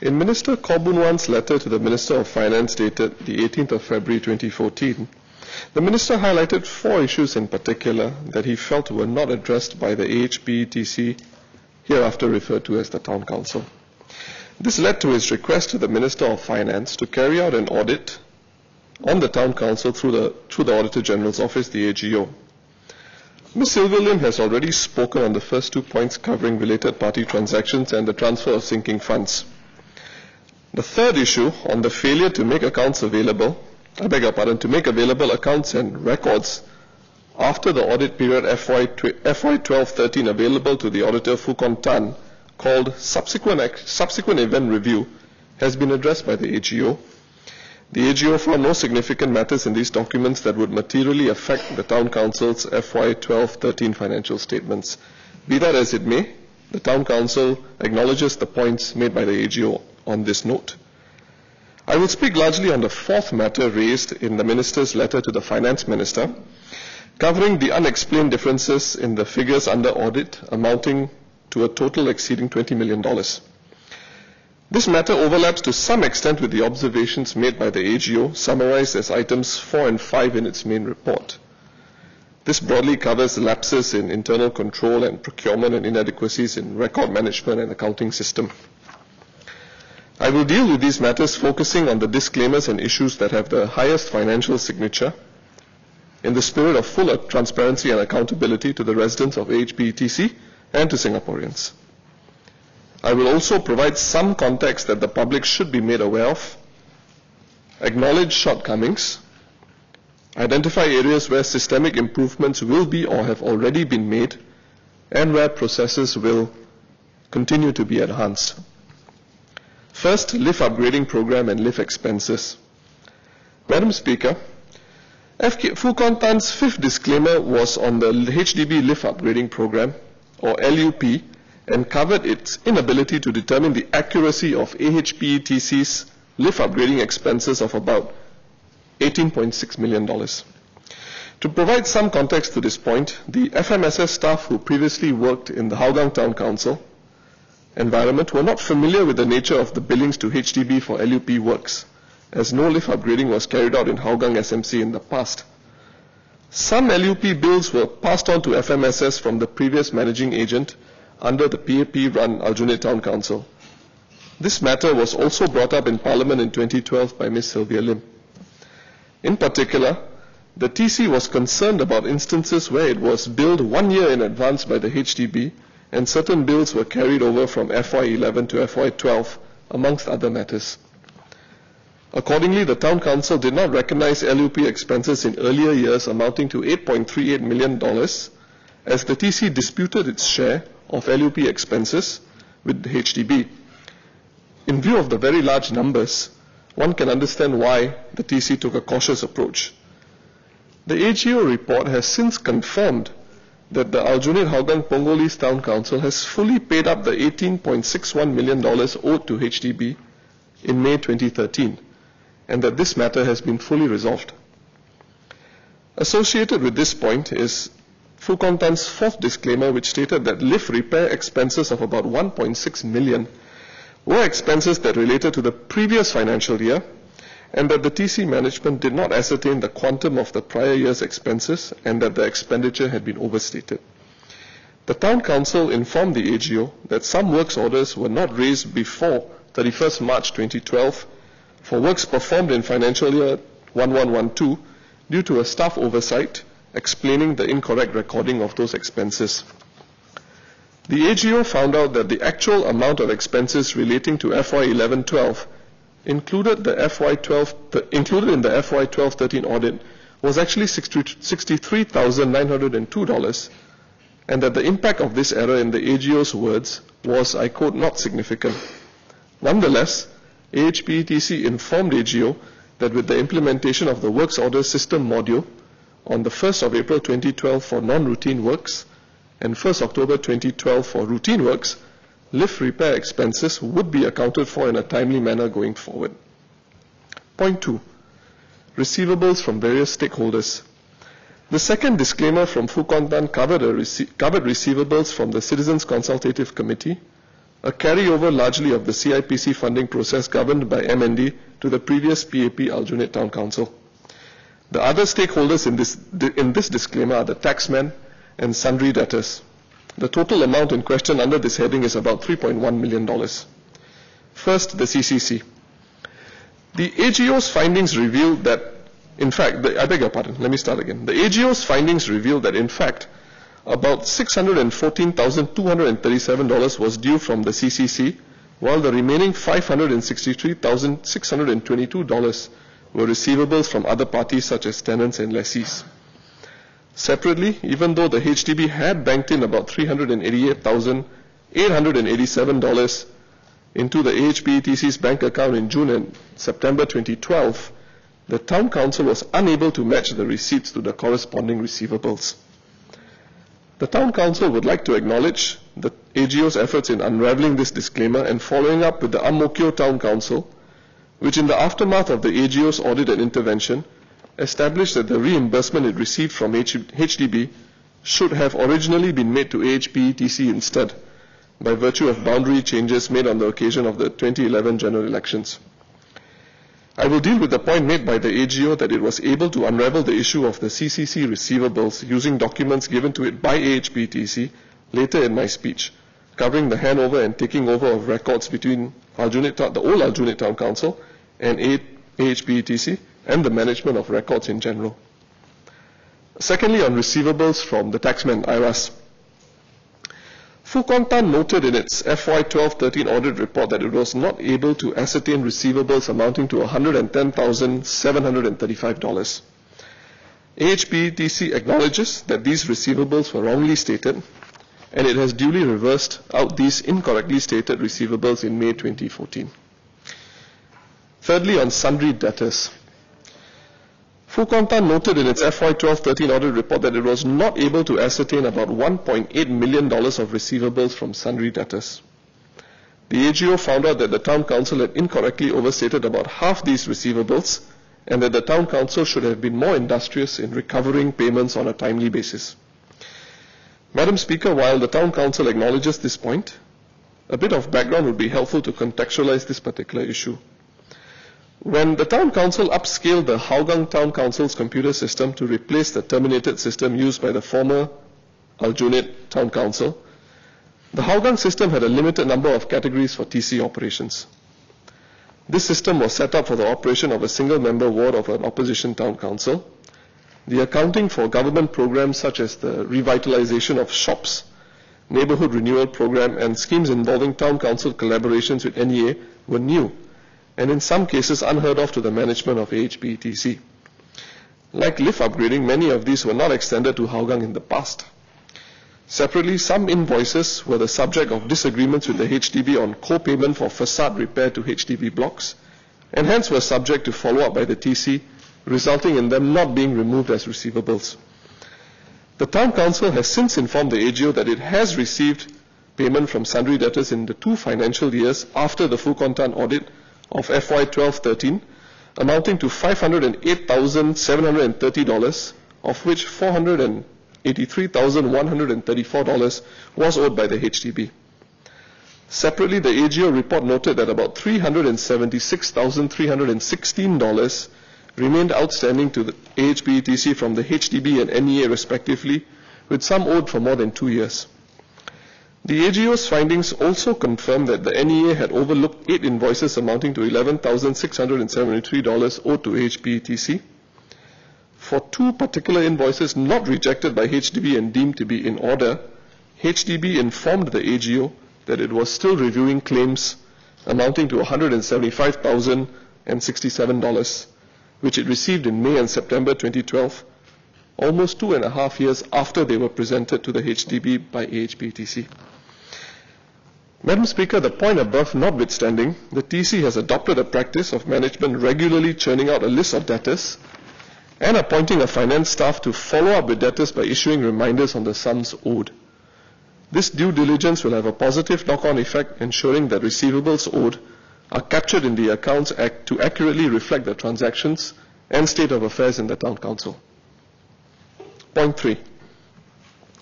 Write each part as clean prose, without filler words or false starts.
In Minister Kobunwan's letter to the Minister of Finance dated the 18th of February 2014, the Minister highlighted 4 issues in particular that he felt were not addressed by the AHPETC, hereafter referred to as the Town Council. This led to his request to the Minister of Finance to carry out an audit on the Town Council through the Auditor General's Office, the AGO. Ms. Sylvia Lim has already spoken on the first 2 points covering related party transactions and the transfer of sinking funds. The third issue on the failure to make accounts available, to make available accounts and records after the audit period FY 12-13 available to the Auditor Fukon Tan, called subsequent event review, has been addressed by the AGO. The AGO found no significant matters in these documents that would materially affect the Town Council's FY 12-13 financial statements. Be that as it may, the Town Council acknowledges the points made by the AGO on this note. I will speak largely on the fourth matter raised in the Minister's letter to the Finance Minister, covering the unexplained differences in the figures under audit amounting to a total exceeding $20 million. This matter overlaps to some extent with the observations made by the AGO, summarized as items 4 and 5 in its main report. This broadly covers lapses in internal control and procurement and inadequacies in record management and accounting system. I will deal with these matters focusing on the disclaimers and issues that have the highest financial signature in the spirit of full transparency and accountability to the residents of AHPETC and to Singaporeans. I will also provide some context that the public should be made aware of, acknowledge shortcomings, identify areas where systemic improvements will be or have already been made, and where processes will continue to be enhanced. First, lift upgrading program and lift expenses. Madam Speaker, Fukon Tan's 5th disclaimer was on the HDB lift upgrading program, or LUP, and covered its inability to determine the accuracy of AHPETC's lift upgrading expenses of about $18.6 million. To provide some context to this point, the FMSS staff who previously worked in the Hougang Town Council environment were not familiar with the nature of the billings to HDB for LUP works, as no lift upgrading was carried out in Hougang SMC in the past. Some LUP bills were passed on to FMSS from the previous managing agent under the PAP-run Aljunied Town Council. This matter was also brought up in Parliament in 2012 by Ms. Sylvia Lim. In particular, the TC was concerned about instances where it was billed 1 year in advance by the HDB and certain bills were carried over from FY11 to FY12, amongst other matters. Accordingly, the Town Council did not recognize LUP expenses in earlier years amounting to $8.38 million, as the TC disputed its share of LUP expenses with the HDB. In view of the very large numbers, one can understand why the TC took a cautious approach. The AGO report has since confirmed that the Aljunied Hougang Punggol Town Council has fully paid up the $18.61 million owed to HDB in May 2013, and that this matter has been fully resolved. Associated with this point is Fukon Tan's 4th disclaimer, which stated that lift repair expenses of about $1.6 million were expenses that related to the previous financial year, and that the TC management did not ascertain the quantum of the prior year's expenses and that the expenditure had been overstated. The Town Council informed the AGO that some works orders were not raised before 31st March 2012 for works performed in financial year 1112 due to a staff oversight explaining the incorrect recording of those expenses. The AGO found out that the actual amount of expenses relating to FY 11-12 included in the FY 12-13 audit was actually $63,902, and that the impact of this error, in the AGO's words, was, I quote, not significant. Nonetheless, AHPETC informed AGO that with the implementation of the Works Order System module on the 1st of April 2012 for non-routine works and 1st October 2012 for routine works, lift repair expenses would be accounted for in a timely manner going forward. Point 2. Receivables from various stakeholders. The second disclaimer from Fukon Tan covered receivables from the Citizens Consultative Committee, a carryover largely of the CIPC funding process governed by MND to the previous PAP Aljunied Town Council. The other stakeholders in this disclaimer are the taxmen and sundry debtors. The total amount in question under this heading is about $3.1 million. First, the CCC. The AGO's findings revealed that, in fact, the AGO's findings revealed that, in fact, about $614,237 was due from the CCC, while the remaining $563,622 were receivables from other parties such as tenants and lessees. Separately, even though the HDB had banked in about $388,887 into the AHPETC's bank account in June and September 2012, the Town Council was unable to match the receipts to the corresponding receivables. The Town Council would like to acknowledge the AGO's efforts in unraveling this disclaimer and following up with the Ang Mo Kio Town Council, which in the aftermath of the AGO's audit and intervention established that the reimbursement it received from HDB should have originally been made to AHPETC instead, by virtue of boundary changes made on the occasion of the 2011 general elections. I will deal with the point made by the AGO that it was able to unravel the issue of the CCC receivables using documents given to it by AHPETC later in my speech, covering the handover and taking over of records between the old Aljunied Town Council and AHPETC and the management of records in general. Secondly, on receivables from the taxman, IRAS. Fukontan noted in its FY 12-13 audit report that it was not able to ascertain receivables amounting to $110,735. AHPETC acknowledges that these receivables were wrongly stated, and it has duly reversed out these incorrectly stated receivables in May 2014. Thirdly, on sundry debtors. Fukontan noted in its FY 12-13 audit report that it was not able to ascertain about $1.8 million of receivables from sundry debtors. The AGO found out that the Town Council had incorrectly overstated about half these receivables and that the Town Council should have been more industrious in recovering payments on a timely basis. Madam Speaker, while the Town Council acknowledges this point, a bit of background would be helpful to contextualize this particular issue. When the Town Council upscaled the Hougang Town Council's computer system to replace the terminated system used by the former Aljunied Town Council, the Hougang system had a limited number of categories for TC operations. This system was set up for the operation of a single-member ward of an opposition town council, the accounting for government programs such as the revitalization of shops, neighborhood renewal program, and schemes involving town council collaborations with NEA were new, and in some cases unheard of to the management of AHPETC. Like lift upgrading, many of these were not extended to Hougang in the past. Separately, some invoices were the subject of disagreements with the HDB on co-payment for facade repair to HDB blocks, and hence were subject to follow-up by the TC, resulting in them not being removed as receivables. The Town Council has since informed the AGO that it has received payment from sundry debtors in the 2 financial years after the Fukontan audit of FY 12-13, amounting to $508,730, of which $483,134 was owed by the HDB. Separately, the AGO report noted that about $376,316 remained outstanding to the AHPETC from the HDB and NEA respectively, with some owed for more than 2 years. The AGO's findings also confirmed that the NEA had overlooked 8 invoices amounting to $11,673 owed to AHPETC. For 2 particular invoices not rejected by HDB and deemed to be in order, HDB informed the AGO that it was still reviewing claims amounting to $175,067, which it received in May and September 2012, almost 2.5 years after they were presented to the HDB by AHPETC. Madam Speaker, the point above notwithstanding, the TC has adopted a practice of management regularly churning out a list of debtors and appointing a finance staff to follow up with debtors by issuing reminders on the sums owed. This due diligence will have a positive knock-on effect, ensuring that receivables owed are captured in the accounts to accurately reflect the transactions and state of affairs in the Town Council. Point 3.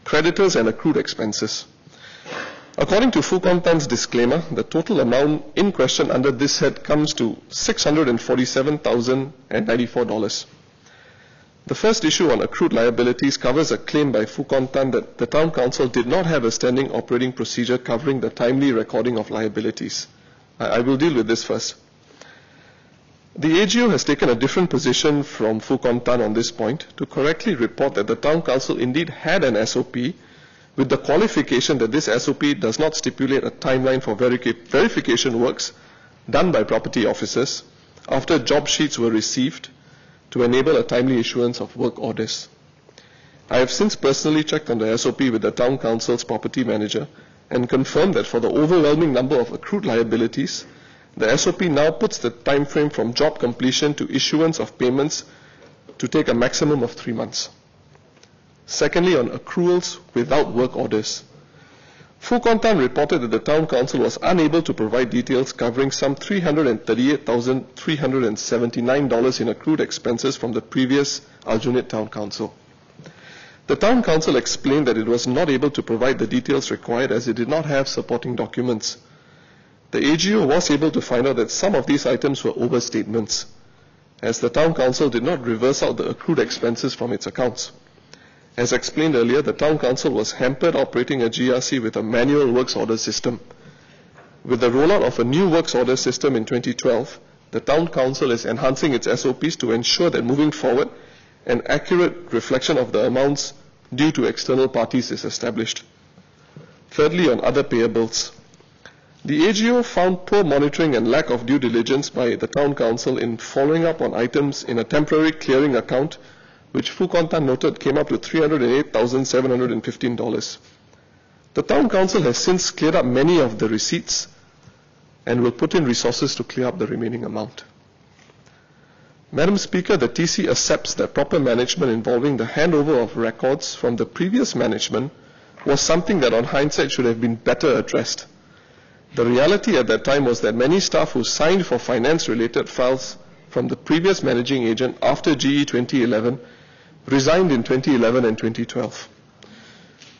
Creditors and accrued expenses. According to Fukontan's disclaimer, the total amount in question under this head comes to $647,094. The first issue on accrued liabilities covers a claim by Fukontan that the Town Council did not have a standing operating procedure covering the timely recording of liabilities. I will deal with this first. The AGO has taken a different position from Fukontan on this point to correctly report that the Town Council indeed had an SOP with the qualification that this SOP does not stipulate a timeline for verification works done by property officers after job sheets were received to enable a timely issuance of work orders. I have since personally checked on the SOP with the Town Council's property manager and confirmed that for the overwhelming number of accrued liabilities, the SOP now puts the time frame from job completion to issuance of payments to take a maximum of 3 months. Secondly, on accruals without work orders. Fukontan reported that the Town Council was unable to provide details covering some $338,379 in accrued expenses from the previous Aljunied Town Council. The Town Council explained that it was not able to provide the details required as it did not have supporting documents. The AGO was able to find out that some of these items were overstatements, as the Town Council did not reverse out the accrued expenses from its accounts. As explained earlier, the Town Council was hampered operating a GRC with a manual works order system. With the rollout of a new works order system in 2012, the Town Council is enhancing its SOPs to ensure that moving forward, an accurate reflection of the amounts due to external parties is established. Thirdly, on other payables. The AGO found poor monitoring and lack of due diligence by the Town Council in following up on items in a temporary clearing account, which Fukontan noted came up to $308,715. The Town Council has since cleared up many of the receipts and will put in resources to clear up the remaining amount. Madam Speaker, the TC accepts that proper management involving the handover of records from the previous management was something that on hindsight should have been better addressed. The reality at that time was that many staff who signed for finance-related files from the previous managing agent after GE 2011 resigned in 2011 and 2012.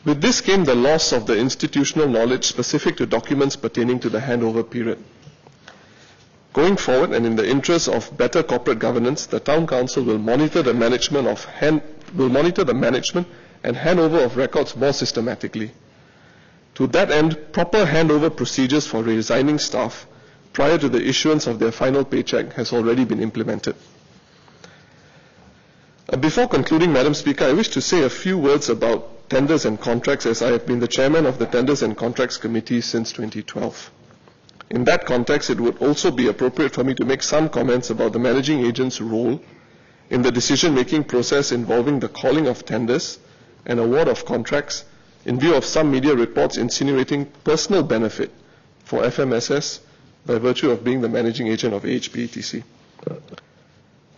With this came the loss of the institutional knowledge specific to documents pertaining to the handover period. Going forward, and in the interest of better corporate governance, the Town Council will monitor the management and handover of records more systematically. To that end, proper handover procedures for resigning staff prior to the issuance of their final paycheck has already been implemented. Before concluding, Madam Speaker, I wish to say a few words about tenders and contracts, as I have been the chairman of the Tenders and Contracts Committee since 2012. In that context, it would also be appropriate for me to make some comments about the managing agent's role in the decision-making process involving the calling of tenders and award of contracts, in view of some media reports insinuating personal benefit for FMSS by virtue of being the managing agent of AHPETC.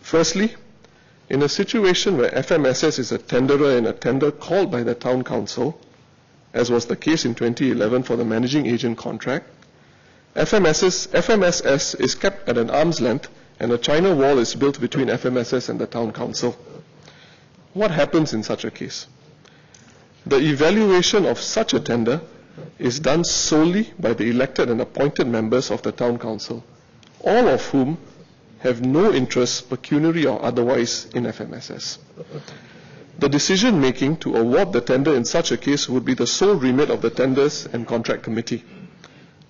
Firstly, in a situation where FMSS is a tenderer in a tender called by the Town Council, as was the case in 2011 for the managing agent contract, FMSS is kept at an arm's length and a China wall is built between FMSS and the Town Council. What happens in such a case? The evaluation of such a tender is done solely by the elected and appointed members of the Town Council, all of whom have no interest, pecuniary or otherwise, in FMSS. The decision-making to award the tender in such a case would be the sole remit of the Tenders and Contract Committee.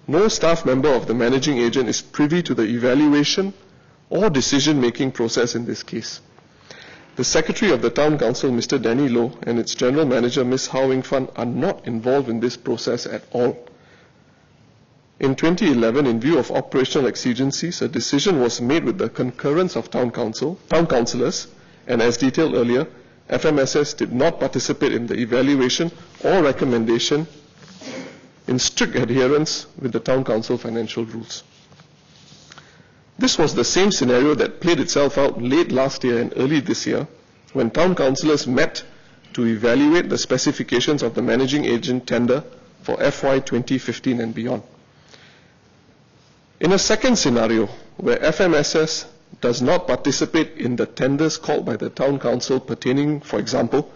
No staff member of the managing agent is privy to the evaluation or decision-making process in this case. The Secretary of the Town Council, Mr. Danny Loh, and its General Manager, Ms. Hao Wing Fan, are not involved in this process at all. In 2011, in view of operational exigencies, a decision was made with the concurrence of town councillors, and as detailed earlier, FMSS did not participate in the evaluation or recommendation in strict adherence with the Town Council financial rules. This was the same scenario that played itself out late last year and early this year, when town councillors met to evaluate the specifications of the managing agent tender for FY 2015 and beyond. In a second scenario, where FMSS does not participate in the tenders called by the Town Council pertaining, for example,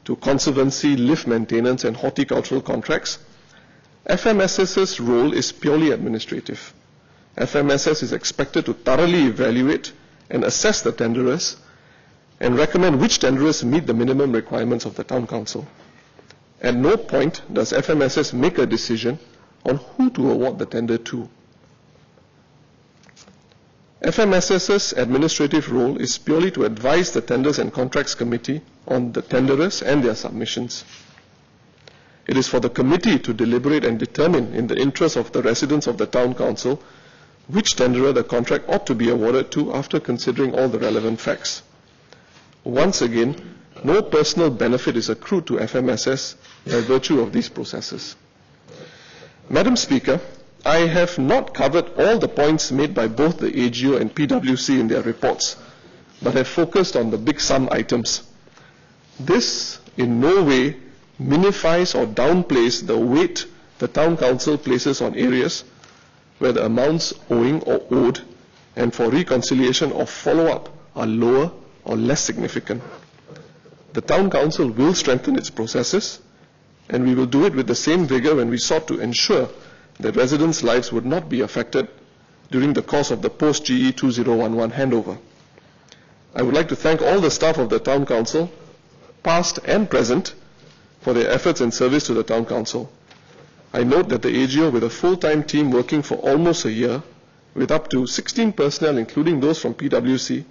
to conservancy, lift maintenance and horticultural contracts, FMSS's role is purely administrative. FMSS is expected to thoroughly evaluate and assess the tenderers and recommend which tenderers meet the minimum requirements of the Town Council. At no point does FMSS make a decision on who to award the tender to. FMSS's administrative role is purely to advise the Tenders and Contracts Committee on the tenderers and their submissions. It is for the committee to deliberate and determine, in the interest of the residents of the Town Council, which tenderer the contract ought to be awarded to after considering all the relevant facts. Once again, no personal benefit is accrued to FMSS by virtue of these processes. Madam Speaker, I have not covered all the points made by both the AGO and PwC in their reports, but have focused on the big sum items. This in no way minifies or downplays the weight the Town Council places on areas where the amounts owing or owed and for reconciliation or follow-up are lower or less significant. The Town Council will strengthen its processes, and we will do it with the same vigor when we sought to ensure that residents' lives would not be affected during the course of the post-GE 2011 handover. I would like to thank all the staff of the Town Council, past and present, for their efforts and service to the Town Council. I note that the AGO, with a full-time team working for almost a year, with up to 16 personnel, including those from PwC,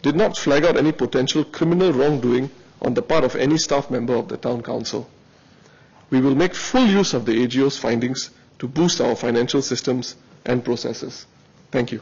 did not flag out any potential criminal wrongdoing on the part of any staff member of the Town Council. We will make full use of the AGO's findings to boost our financial systems and processes. Thank you.